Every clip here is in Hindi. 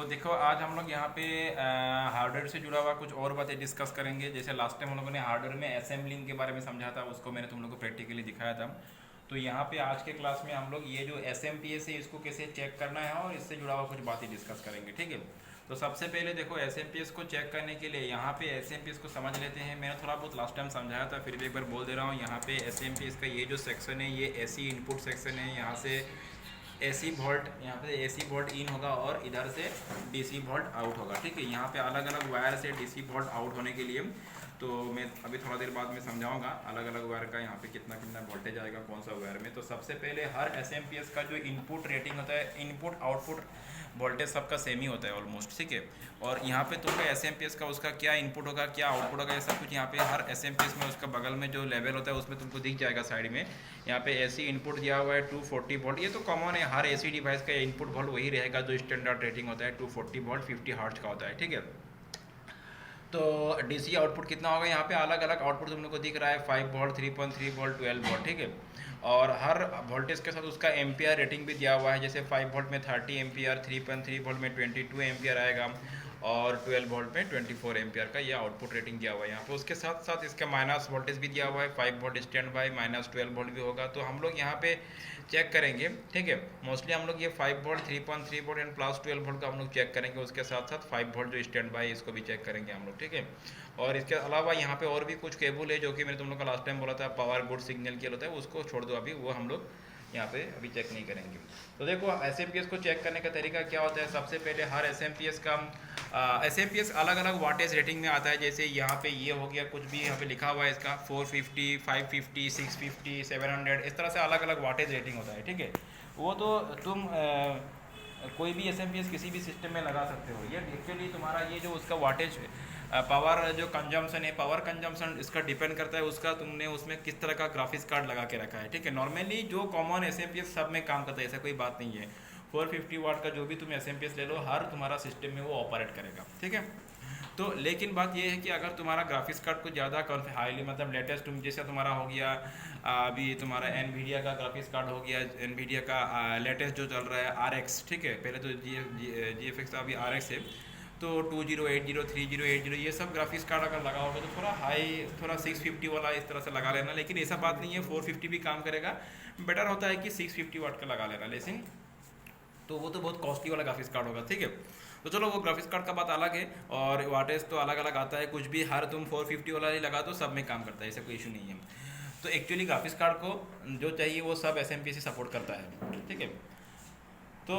तो देखो आज हम लोग यहाँ पे हार्डवेयर से जुड़ा हुआ कुछ और बातें डिस्कस करेंगे। जैसे लास्ट टाइम हम लोगों ने हार्डवेयर में असेंबलिंग के बारे में समझा था, उसको मैंने तुम लोग को प्रैक्टिकली दिखाया था। तो यहाँ पे आज के क्लास में हम लोग ये जो एस एम पी एस है इसको कैसे चेक करना है और इससे जुड़ा हुआ कुछ बातें डिस्कस करेंगे, ठीक है। तो सबसे पहले देखो एस एम पी एस को चेक करने के लिए यहाँ पे एस एम पी एस को समझ लेते हैं। मैंने थोड़ा बहुत लास्ट टाइम समझाया था, फिर भी एक बार बोल दे रहा हूँ। यहाँ पे एस एम पी एस का ये जो सेक्शन है ये एसी इनपुट सेक्शन है। यहाँ से एसी वोल्ट, यहाँ पे एसी वोल्ट इन होगा और इधर से डीसी वोल्ट आउट होगा, ठीक है। यहाँ पे अलग अलग वायर से डीसी वोल्ट आउट होने के लिए, तो मैं अभी थोड़ा देर बाद में समझाऊंगा अलग अलग वायर का यहाँ पे कितना कितना वोल्टेज आएगा कौन सा वायर में। तो सबसे पहले her ass M P S का जो इनपुट रेटिंग होता है, इनपुट आउटपुट वोल्टेज सबका सेम ही होता है ऑलमोस्ट, ठीक है। और यहाँ पे तुमका एस एम पी एस का उसका क्या इनपुट होगा क्या आउटपुट होगा ये सब कुछ यहाँ पे her ass M P S में उसका बगल में जो लेवल होता है उसमें तुमको दिख जाएगा साइड में। यहाँ पे एसी इनपुट दिया हुआ है 240 वोल्ट, ये तो कॉमन है, हर एसी डिवाइस का इनपुट वोल्ट वही रहेगा जो स्टैंडर्ड रेटिंग होता है 240 वोल्ट 50 हर्ट्ज का होता है, ठीक है। तो डीसी आउटपुट कितना होगा, यहाँ पे अलग अलग आउटपुट तुम लोग को दिख रहा है 5 वोल्ट 3.3 वोल्ट 12 वोल्ट, ठीक है। और हर वोल्टेज के साथ उसका एम्पियर रेटिंग भी दिया हुआ है। जैसे 5 वोल्ट में 30 एम्पियर, 3.3 वोल्ट में 22 एम्पियर आएगा और 12 वोल्ट में 24 एम्पियर का ये आउटपुट रेटिंग दिया हुआ है यहाँ पे। उसके साथ साथ इसका माइनस वोल्टेज भी दिया हुआ है, 5 volt stand by minus 12 volt भी होगा। तो हम लोग यहाँ पे चेक करेंगे, ठीक है। मोस्टली हम लोग ये 5 volt 3.3 volt and plus 12 volt का हम लोग चेक करेंगे। उसके साथ साथ 5 वोल्ट जो स्टैंड बाई इसको भी चेक करेंगे हम लोग, ठीक है। और इसके अलावा यहाँ पे और भी कुछ केबल है जो कि मैंने तुम लोग का लास्ट टाइम बोला था पावर गुड सिग्नल केबल होता है, उसको छोड़ दो अभी, वो हम लोग यहाँ पे अभी चेक नहीं करेंगे। तो देखो एस एम पी एस को चेक करने का तरीका क्या होता है। सबसे पहले her ass M P S का एस एम पी एस अलग अलग वाटेज रेटिंग में आता है। जैसे यहाँ पे ये हो गया, कुछ भी यहाँ पे लिखा हुआ है इसका 450 550 650 700, इस तरह से अलग अलग वाटेज रेटिंग होता है, ठीक है। वो तो तुम कोई भी एस एम पी एस किसी भी सिस्टम में लगा सकते हो। ये एक्चुअली तुम्हारा ये जो उसका वाटेज पावर जो कंजम्पशन है, पावर कंजम्पशन इसका डिपेंड करता है उसका तुमने उसमें किस तरह का ग्राफिक्स कार्ड लगा के रखा है, ठीक है। नॉर्मली जो common S M P S सब में काम करता है, ऐसा कोई बात नहीं है। 450 वाट का जो भी तुम एस एम पी एस ले लो, हर तुम्हारा सिस्टम में वो ऑपरेट करेगा, ठीक है। तो लेकिन बात ये है कि अगर तुम्हारा ग्राफिक्स कार्ड को ज़्यादा हाईली मतलब लेटेस्ट तुम जैसे तुम्हारा हो गया अभी तुम्हारा एनवीडिया का ग्राफिक्स कार्ड हो गया, एनवीडिया का लेटेस्ट जो चल रहा है आर एक्स, ठीक है। पहले तो जी एफ एक्स अभी आर एक्स है। तो 2080 3080 ये सब ग्राफिक्स कार्ड अगर लगाओगे तो थोड़ा हाई, थोड़ा 650 वाला इस तरह से लगा लेना। लेकिन ऐसा बात नहीं है, 450 भी काम करेगा। बेटर होता है कि 650 वाट का लगा लेना, लेकिन तो वो तो बहुत कॉस्टली वाला ग्राफिक्स कार्ड होगा, ठीक है। तो चलो वो ग्राफिक्स कार्ड का बात अलग है और वाटेज तो अलग अलग आता है। कुछ भी हर तुम 450 वाला ही लगा दो, सब में काम करता है, ऐसा कोई इशू नहीं है। तो एक्चुअली ग्राफिक्स कार्ड को जो चाहिए वो सब एस एम पी से सपोर्ट करता है, ठीक है। तो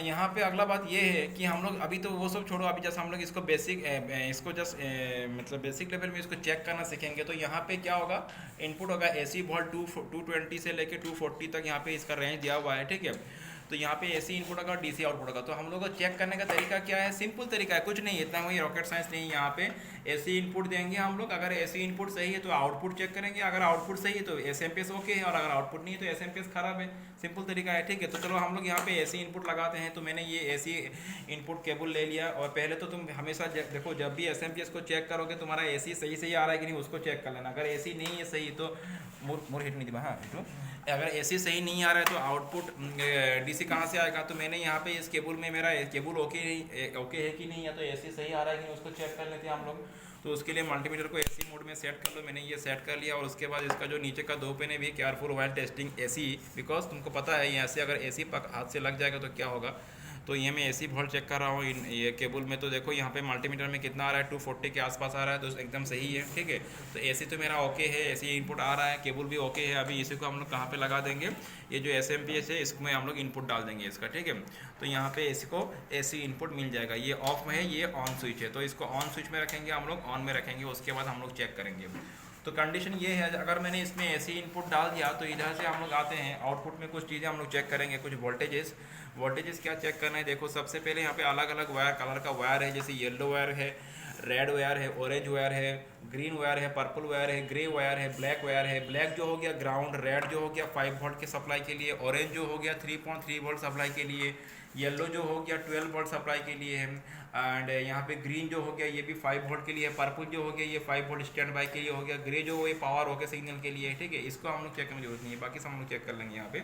यहाँ पे अगला बात ये है कि हम लोग अभी तो वो सब छोड़ो, अभी जैसे हम लोग इसको बेसिक इसको जस्ट मतलब बेसिक लेवल में इसको चेक करना सीखेंगे। तो यहाँ पे क्या होगा, इनपुट होगा एसी वोल्ट 220 से लेके 240 तक यहाँ पे इसका रेंज दिया हुआ है, ठीक है। तो यहाँ पे एसी इनपुट होगा डीसी आउटपुट होगा। तो हम लोग को चेक करने का तरीका क्या है, सिंपल तरीका है, कुछ नहीं, इतना कोई रॉकेट साइंस नहीं। यहाँ पे एसी इनपुट देंगे हम लोग, अगर एसी इनपुट सही है तो आउटपुट चेक करेंगे, अगर आउटपुट सही है तो S M P S okay है, और अगर आउटपुट नहीं है तो एस एम पी एस खराब है। सिंपल तरीका है, ठीक है। तो चलो हम लोग यहाँ पे एसी इनपुट लगाते हैं। तो मैंने ये एसी इनपुट केबल ले लिया और पहले तो तुम हमेशा देखो जब भी एस एम पी एस को चेक करोगे तुम्हारा एसी सही आ रहा है कि नहीं उसको चेक कर लेना। अगर एसी नहीं है सही तो मोर हिट नहीं दिया, हाँ तो अगर एसी सही नहीं आ रहा है तो आउटपुट डीसी कहाँ से आएगा। तो मैंने यहाँ पे इस केबल में मेरा केबल ओके है कि नहीं, या तो एसी सही आ रहा है कि नहीं उसको चेक कर लेते हैं हम लोग। तो उसके लिए मल्टीमीटर को एसी मोड में सेट कर लो। मैंने ये सेट कर लिया और उसके बाद इसका जो नीचे का 2 पिन है भी careful while testing AC, because तुमको पता है यहाँ से अगर एसी हाथ से लग जाएगा तो क्या होगा। तो ये मैं एसी वोल्ट चेक कर रहा हूँ ये केबल में। तो देखो यहाँ पे मल्टीमीटर में कितना आ रहा है, 240 के आसपास आ रहा है, तो एकदम सही है, ठीक है। तो एसी तो मेरा ओके है, एसी इनपुट आ रहा है, केबल भी ओके है। अभी इसी को हम लोग कहाँ पे लगा देंगे, ये जो एस एम पी एस है इसमें हम लोग इनपुट डाल देंगे इसका, ठीक है। तो यहाँ पे एसी को एसी इनपुट मिल जाएगा। ये ऑफ में है, ये ऑन स्विच है, तो इसको ऑन स्विच में रखेंगे हम लोग, ऑन में रखेंगे, उसके बाद हम लोग चेक करेंगे। तो कंडीशन ये है, अगर मैंने इसमें एसी इनपुट डाल दिया तो इधर से हम लोग आते हैं आउटपुट में कुछ चीज़ें हम लोग चेक करेंगे, कुछ वोल्टेजेस क्या चेक करना है। देखो सबसे पहले यहाँ पे अलग अलग वायर कलर का वायर है। जैसे येलो वायर है, रेड वायर है, ऑरेंज वायर है, ग्रीन वायर है, पर्पल वायर है, ग्रे वायर है, ब्लैक वायर है। ब्लैक जो हो गया ग्राउंड, रेड जो हो गया 5 वोल्ट के सप्लाई के लिए, ऑरेंज जो हो गया 3.3 वोल्ट सप्लाई के लिए, येलो जो हो गया 12 वोल्ट सप्लाई के लिए है, एंड यहाँ पे ग्रीन जो हो गया ये भी 5 वोल्ट के लिए है, पर्पल जो हो गया ये 5 वोल्ट स्टैंड बाई के लिए हो गया, ग्रे जो ये पावर हो गया सिग्नल के लिए, ठीक है। इसको हम लोग चेक करने की जरूरत नहीं है, बाकी सब हम लोग चेक कर लेंगे यहाँ पे।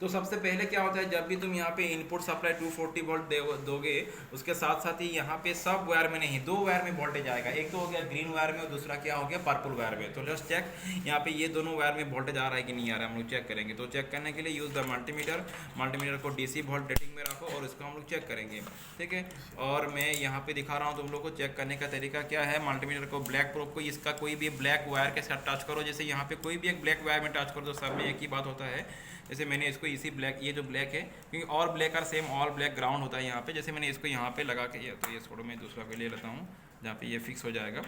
तो सबसे पहले क्या होता है, जब भी तुम यहाँ पे इनपुट सप्लाई 240 वोल्ट दोगे, उसके साथ साथ ही यहाँ पे सब वायर में नहीं, दो वायर में वोल्टेज आएगा। एक तो हो गया ग्रीन वायर में और दूसरा क्या हो गया पर्पल वायर में। तो लेट्स चेक यहाँ पे ये दोनों वायर में वोल्टेज आ रहा है कि नहीं आ रहा है, हम लोग चेक करेंगे। तो चेक करने के लिए यूज़ द मल्टीमीटर, मल्टीमीटर को DC वोल्ट रेटिंग में रखो और इसको हम लोग चेक करेंगे, ठीक है। और मैं यहाँ पे दिखा रहा हूँ तुम लोग को चेक करने का तरीका क्या है। मल्टीमीटर को ब्लैक प्रोब को इसका कोई भी ब्लैक वायर के साथ टच करो, जैसे यहाँ पे कोई भी एक ब्लैक वायर में टच करो तो सब में एक ही बात होता है। जैसे मैंने इसको इसी ब्लैक, ये जो ब्लैक है क्योंकि और ब्लैक और सेम ऑल ब्लैक ग्राउंड होता है यहाँ पे, जैसे मैंने इसको यहाँ पे लगा के, तो ये छोड़ो मैं दूसरा को ले लेता हूँ जहाँ पे ये फिक्स हो जाएगा।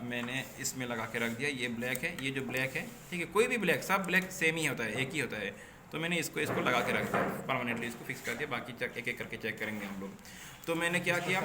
मैंने इसमें लगा के रख दिया, ये ब्लैक है, ये जो ब्लैक है, ठीक है। कोई भी ब्लैक, सब ब्लैक सेम ही होता है, एक ही होता है। तो मैंने इसको लगा के रख दिया, परमानेंटली इसको फिक्स कर दिया। बाकी चेक एक एक करके चेक करेंगे हम लोग। तो मैंने क्या किया,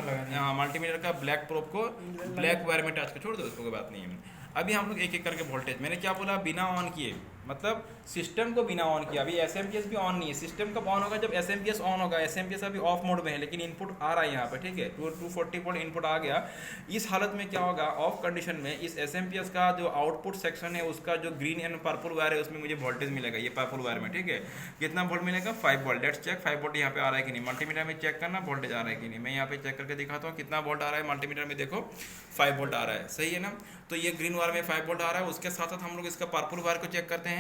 मल्टीमीटर का ब्लैक प्रोब को ब्लैक वायर में टच कर, छोड़ दो उसको, कोई बात नहीं है। अभी हम लोग एक एक करके वोल्टेज, मैंने क्या बोला, बिना ऑन किए, मतलब सिस्टम को बिना ऑन किया। अभी SMPS भी ऑन नहीं है, सिस्टम कब ऑन होगा, जब SMPS ऑन होगा। SMPS अभी ऑफ मोड में है लेकिन इनपुट आ रहा है यहाँ पे, ठीक है, 240 वोल्ट इनपुट आ गया। इस हालत में क्या होगा, ऑफ कंडीशन में इस SMPS का जो आउटपुट सेक्शन है उसका जो ग्रीन एंड पर्पल वायर है उसमें मुझे वोल्टेज मिलेगा, ये पर्पल वायर में, ठीक है। कितना वोल्ट मिलेगा, 5 वोल्ट। लेट्स चेक 5 वोल्ट यहाँ पे आ रहा है कि नहीं। मल्टीमीटर में चेक करना वोल्टेज आ रहा है कि नहीं। मैं यहाँ पे चेक करके दिखाता हूँ कितना वोल्ट आ रहा है। मल्टीमीटर में देखो 5 वोल्ट आ रहा है, सही है ना। तो ये ग्रीन वायर में 5 वोल्ट आ रहा है। उसके साथ साथ हम लोग इसका पर्पल वायर को चेक करते हैं।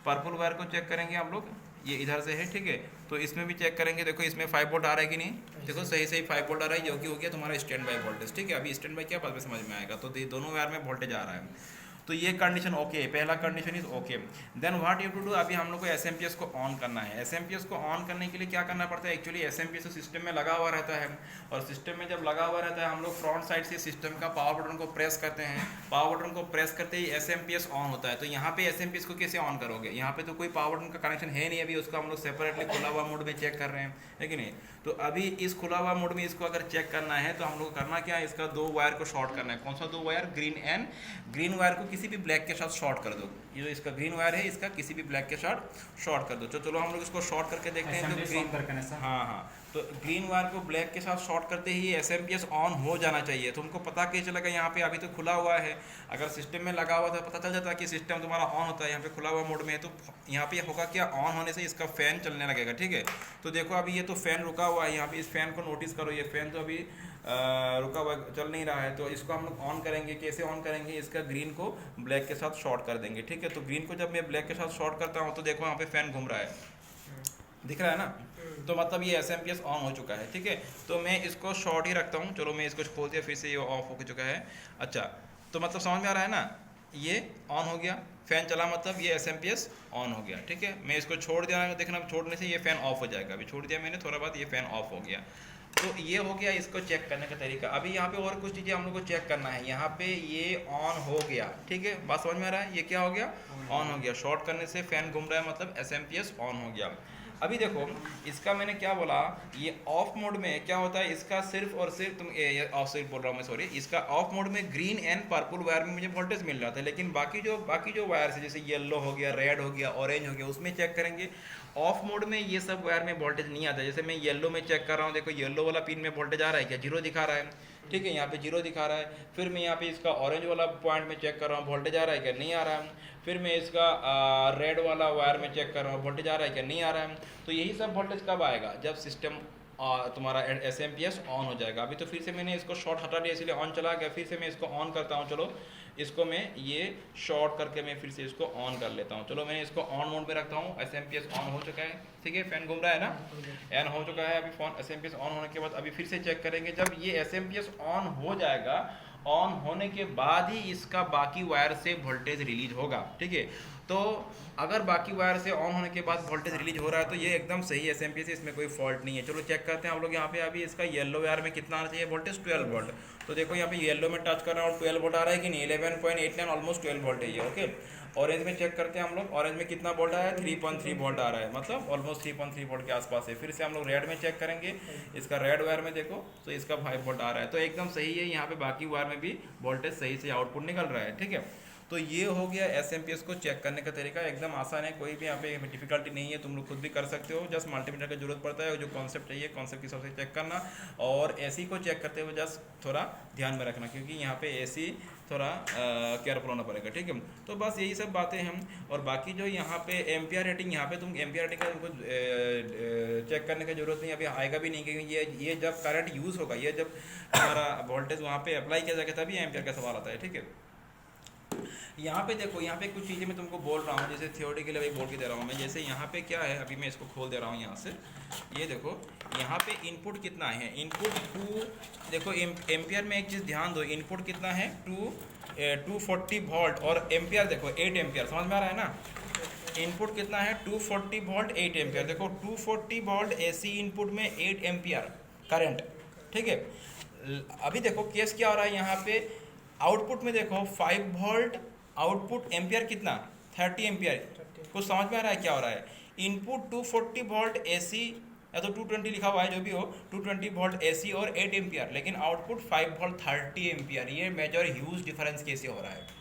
पर्पल वायर को चेक करेंगे हम लोग, ये इधर से है, ठीक है। तो इसमें भी चेक करेंगे, देखो इसमें 5 वोल्ट आ रहा है कि नहीं। देखो सही 5 वोल्ट आ रहा है, जो कि हो गया तुम्हारा स्टैंड बाई वोल्टेज, ठीक है। अभी स्टैंड बाई क्या बाद में समझ में आएगा। तो दोनों वायर में वोल्टेज आ रहा है, तो ये कंडीशन ओके, पहला condition is okay. Then what you to do, अभी हम लोग को SMPS को ऑन करना है। SMPS को ऑन करने के लिए क्या करना पड़ता है, एक्चुअली SMPS सिस्टम में लगा हुआ रहता है, और सिस्टम में जब लगा हुआ रहता है हम लोग फ्रंट साइड से सिस्टम का पावर बटन को प्रेस करते हैं। पावर बटन को प्रेस करते ही SMPS ऑन होता है। तो यहाँ पे SMPS को कैसे ऑन करोगे, यहाँ पे तो कोई पावर बटन का कनेक्शन है नहीं अभी, उसको हम लोग सेपरेटली खुला हुआ मोड में चेक कर रहे हैं, है कि नहीं। तो अभी इस खुला हुआ मोड में इसको अगर चेक करना है तो हम लोग करना क्या है, इसका दो वायर को शॉर्ट करना है। कौन सा दो वायर, ग्रीन वायर को किसी भी ब्लैक के साथ शॉर्ट कर दो। ये जो इसका ग्रीन वायर है इसका किसी भी ब्लैक के साथ शॉर्ट कर दो। तो चलो हम लोग इसको शॉर्ट करके देखते हैं। तो ग्रीन, हाँ, तो ग्रीन वायर को ब्लैक के साथ शॉर्ट करते ही SMPS ऑन हो जाना चाहिए। तुमको पता कैसे चलेगा, यहाँ पे अभी तो खुला हुआ है, अगर सिस्टम में लगा हुआ था पता चल जाता कि सिस्टम तुम्हारा ऑन होता है। यहाँ पे खुला हुआ मोड में है, तो यहाँ पे होगा क्या, ऑन होने से इसका फैन चलने लगेगा, ठीक है। तो देखो अभी ये तो फैन रुका हुआ है, यहाँ पे इस फैन को नोटिस करो, ये फैन तो अभी रुका हुआ चल नहीं रहा है। तो इसको हम लोग ऑन करेंगे, कैसे ऑन करेंगे, इसका ग्रीन को ब्लैक के साथ शॉर्ट कर देंगे, ठीक है। तो ग्रीन को जब मैं ब्लैक के साथ शॉर्ट करता हूँ तो देखो यहाँ पे फैन घूम रहा है, दिख रहा है ना। तो मतलब ये SMPS ऑन हो चुका है, ठीक है। तो मैं इसको शॉर्ट ही रखता हूँ। चलो मैं इसको खोल दिया, फिर से ये ऑफ हो चुका है। अच्छा, तो मतलब समझ में आ रहा है ना, ये ऑन हो गया, फैन चला, मतलब ये SMPS ऑन हो गया, ठीक है। मैं इसको छोड़ दिया, देखना छोड़ने से ये फैन ऑफ हो जाएगा। अभी छोड़ दिया मैंने, थोड़ा बाद ये फैन ऑफ हो गया। तो ये हो गया इसको चेक करने का तरीका। अभी यहाँ पे और कुछ चीज़ें हम लोग को चेक करना है। यहाँ पे ये ऑन हो गया, ठीक है, बात समझ में आ रहा है। ये क्या हो गया, ऑन हो गया। शॉर्ट करने से फैन घूम रहा है, मतलब SMPS ऑन हो गया। अभी देखो इसका मैंने क्या बोला, ये ऑफ मोड में क्या होता है, इसका सिर्फ और सिर्फ ऑफ सिर्फ बोल रहा हूँ मैं, सॉरी। इसका ऑफ मोड में ग्रीन एंड पर्पल वायर में मुझे वोल्टेज मिल रहा था, लेकिन बाकी जो वायर है जैसे येलो हो गया, रेड हो गया, ऑरेंज हो गया, उसमें चेक करेंगे ऑफ मोड में ये सब वायर में वोल्टेज नहीं आता। जैसे मैं येलो में चेक कर रहा हूँ, देखो येलो वाला पिन में वोल्टेज आ रहा है क्या, 0 दिखा रहा है, ठीक है, यहाँ पे 0 दिखा रहा है। फिर मैं यहाँ पे इसका ऑरेंज वाला पॉइंट में चेक कर रहा हूँ, वोल्टेज आ रहा है क्या, नहीं आ रहा है। फिर मैं इसका रेड वाला वायर में चेक कर रहा हूँ, वोल्टेज आ रहा है क्या, नहीं आ रहा है। तो यही सब वोल्टेज कब आएगा, जब सिस्टम तुम्हारा SMPS ऑन हो जाएगा। अभी तो फिर से मैंने इसको शॉर्ट हटा दिया, इसलिए ऑन चला गया। फिर से मैं इसको ऑन करता हूँ, चलो इसको मैं ये शॉर्ट करके मैं फिर से इसको ऑन कर लेता हूँ। चलो मैंने इसको ऑन मोड में रखता हूँ। SMPS ऑन हो चुका है, ठीक है, फैन घूम रहा है ना, ऑन हो चुका है। अभी फोन SMPS ऑन होने के बाद अभी फिर से चेक करेंगे। जब ये SMPS ऑन हो जाएगा, ऑन होने के बाद ही इसका बाकी वायर से वोल्टेज रिलीज होगा, ठीक है। तो अगर बाकी वायर से ऑन होने के बाद वोल्टेज रिलीज हो रहा है तो ये एकदम सही SMPS है, इसमें कोई फॉल्ट नहीं है। चलो चेक करते हैं हम लोग यहाँ पे। अभी इसका येलो वायर में कितना आना चाहिए वोल्टेज, 12 वोल्ट। तो देखो यहाँ पे येलो में टच कर रहा हूँ, 12 वोल्ट आ रहा है कि नहीं, 11.89 ऑलमोस्ट 12 वोल्ट है ये, ओके। ऑरेंज में चेक करते हैं हम लोग, ऑरेंज में कितना वोल्ट आया है, 3.3 वोल्ट आ रहा है, मतलब ऑलमोस्ट 3.3 वोल्ट के आसपास है। फिर से हम लोग रेड में चेक करेंगे, इसका रेड वायर में देखो तो इसका 5 वोल्ट आ रहा है। तो एकदम सही है, यहाँ पे बाकी वायर में भी वोल्टेज सही से आउटपुट निकल रहा है, ठीक है। तो ये हो गया SMPS को चेक करने का तरीका, एकदम आसान है, कोई भी यहाँ पे डिफिकल्टी नहीं है, तुम लोग खुद भी कर सकते हो। जस्ट मल्टीमीटर की जरूरत पड़ता है, जो कॉन्सेप्ट चाहिए कॉन्सेप्ट के हिसाब से चेक करना, और AC को चेक करते हुए जस्ट थोड़ा ध्यान में रखना, क्योंकि यहाँ पे AC थोड़ा केयरफुल होना पड़ेगा, ठीक है। तो बस यही सब बातें हैं। और बाकी जो यहाँ पे एम्पियर रेटिंग, यहाँ पे तुम एम्पियर रेटिंग का तुमको चेक करने की जरूरत नहीं, अभी आएगा भी नहीं, क्योंकि ये जब करंट यूज़ होगा, ये जब हमारा वोल्टेज वहाँ पे अप्लाई किया जाएगा तभी एम्पियर का सवाल आता है, ठीक है। यहाँ पे देखो, यहाँ पे कुछ चीज़ें मैं तुमको बोल रहा हूँ, जैसे थ्योरी के लिए बोल के दे रहा हूँ मैं। जैसे यहाँ पे क्या है, अभी मैं इसको खोल दे रहा हूँ यहाँ से, ये देखो यहाँ पे इनपुट कितना है, इनपुट 2, देखो एम्पियर में एक चीज़ ध्यान दो, इनपुट कितना है 240 वोल्ट, और एम्पियर देखो 8 एम्पियर, समझ में आ रहा है ना। इनपुट कितना है 240 वोल्ट 8 एम्पियर, देखो 240 वोल्ट AC इनपुट में 8 एम्पियर करंट, ठीक है। अभी देखो केस क्या हो रहा है यहाँ पे, आउटपुट में देखो 5 वोल्ट, आउटपुट एम्पियर कितना 30 एम्पियर, कुछ समझ में आ रहा है क्या हो रहा है। इनपुट 240 वोल्ट AC या तो 220 लिखा हुआ है, जो भी हो 220 वोल्ट AC और 8 एम्पियर, लेकिन आउटपुट 5 वोल्ट 30 एम्पियर। ये मेजर ह्यूज डिफरेंस कैसे हो रहा है,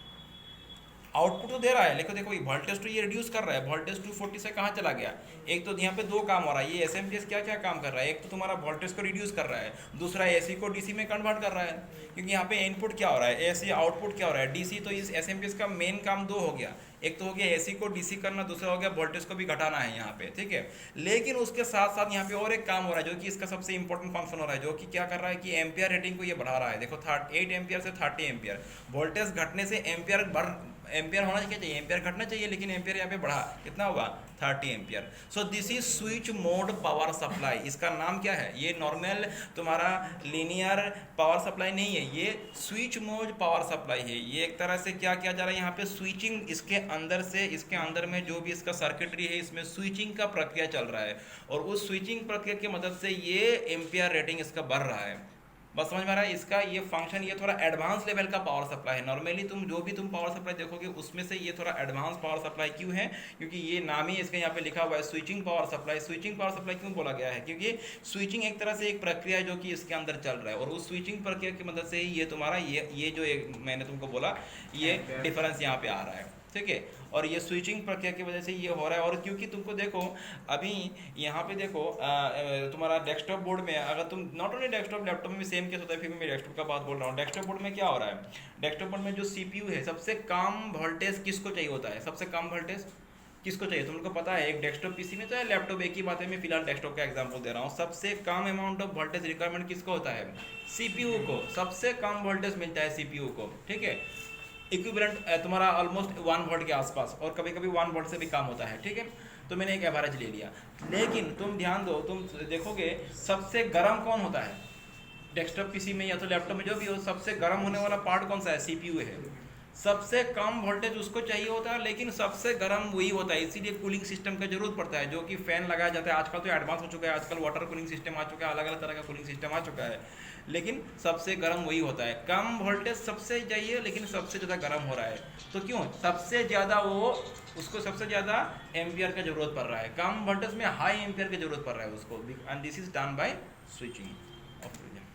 आउटपुट तो दे रहा है लेकिन देखो वोल्टेज तो ये रिड्यूस कर रहा है, वोल्टेज 240 से कहाँ चला गया। एक तो यहाँ पे दो काम हो रहा है, ये SMPS क्या क्या काम कर रहा है, एक तो तुम्हारा वोल्टेज को रिड्यूस कर रहा है, दूसरा AC को DC में कन्वर्ट कर रहा है। क्योंकि यहाँ पे इनपुट क्या हो रहा है AC, आउटपुट क्या हो रहा है DC। तो इस SMPS का मेन काम दो हो गया, एक तो हो गया AC को DC करना, दूसरा हो गया वोल्टेज को भी घटाना है यहाँ पे, ठीक है। लेकिन उसके साथ साथ यहाँ पे और एक काम हो रहा है, जो कि इसका सबसे इंपॉर्टेंट फंक्शन हो रहा है, जो कि क्या कर रहा है कि एम्पियर रेटिंग को ये बढ़ा रहा है। देखो 8 एम्पियर से 30 एम्पियर, वोल्टेज घटने से एम्पियर होना चाहिए, एम्पियर घटना चाहिए, लेकिन एम्पियर यहाँ पे बढ़ा, कितना होगा 30 ampere. So this is switch mode power supply. इसका नाम क्या है, ये नॉर्मल तुम्हारा लीनियर पावर सप्लाई नहीं है, ये स्विच मोड पावर सप्लाई है। ये एक तरह से क्या किया जा रहा है यहाँ पे, स्विचिंग इसके अंदर से, इसके अंदर में जो भी इसका सर्किटरी है, इसमें स्विचिंग का प्रक्रिया चल रहा है, और उस स्विचिंग प्रक्रिया की मदद से ये एम्पियर रेटिंग इसका बढ़ रहा है। बस समझ में आ रहा है इसका ये फंक्शन, ये थोड़ा एडवांस लेवल का पावर सप्लाई है। नॉर्मली तुम जो भी तुम पावर सप्लाई देखोगे उसमें से ये थोड़ा एडवांस पावर सप्लाई क्यों है, क्योंकि ये नाम ही इसका यहाँ पे लिखा हुआ है switching power supply. Switching power supply क्यों बोला गया है, क्योंकि स्विचिंग एक तरह से एक प्रक्रिया है जो कि इसके अंदर चल रहा है, और उस स्विचिंग प्रक्रिया की मदद से ही ये तुम्हारा ये जो एक मैंने तुमको बोला ये डिफरेंस यहाँ पे आ रहा है, ठीक है। और ये स्विचिंग प्रक्रिया की वजह से ये हो रहा है। और क्योंकि तुमको देखो अभी यहाँ पे देखो तुम्हारा डेस्कटॉप बोर्ड में, अगर तुम नॉट ओनली डेस्कटॉप, लैपटॉप में भी सेम केस होता है, फिर मैं डेस्कटॉप का बात बोल रहा हूँ। डेस्कटॉप बोर्ड में क्या हो रहा है, डेस्कटॉप बोर्ड में जो CPU है, सबसे कम वोल्टेज किसको चाहिए होता है, सबसे कम वोल्टेज किसको चाहिए, तुमको पता है। एक डेस्कटॉप PC में चाहे लैपटॉप, एक ही बात है, मैं फिलहाल डेस्कटॉप का एग्जांपल दे रहा हूँ। सबसे कम अमाउंट ऑफ वोल्टेज रिक्वायरमेंट किसको होता है, CPU को, सबसे कम वोल्टेज मिलता है CPU को, ठीक है। इक्विवेलेंट तुम्हारा ऑलमोस्ट 1 वोल्ट के आसपास, और कभी कभी 1 वोल्ट से भी कम होता है, ठीक है। तो मैंने एक एवरेज ले लिया, लेकिन तुम ध्यान दो, तुम देखोगे सबसे गर्म कौन होता है डेस्कटॉप PC में या तो लैपटॉप में, जो भी हो, सबसे गर्म होने वाला पार्ट कौन सा है, CPU है। सबसे कम वोल्टेज उसको चाहिए होता है, लेकिन सबसे गर्म वही होता है, इसीलिए कूलिंग सिस्टम का जरूरत पड़ता है, जो कि फैन लगाया जाता है। आजकल तो एडवांस हो चुका है, आजकल वाटर कूलिंग सिस्टम आ चुका है, अलग अलग तरह का कूलिंग सिस्टम आ चुका है, लेकिन सबसे गर्म वही होता है। कम वोल्टेज सबसे चाहिए, लेकिन सबसे ज़्यादा गर्म हो रहा है, तो क्यों, सबसे ज़्यादा उसको सबसे ज़्यादा एम्पियर का जरूरत पड़ रहा है, कम वोल्टेज में हाई एम्पियर की जरूरत पड़ रहा है उसको, and this is done by switching off reason.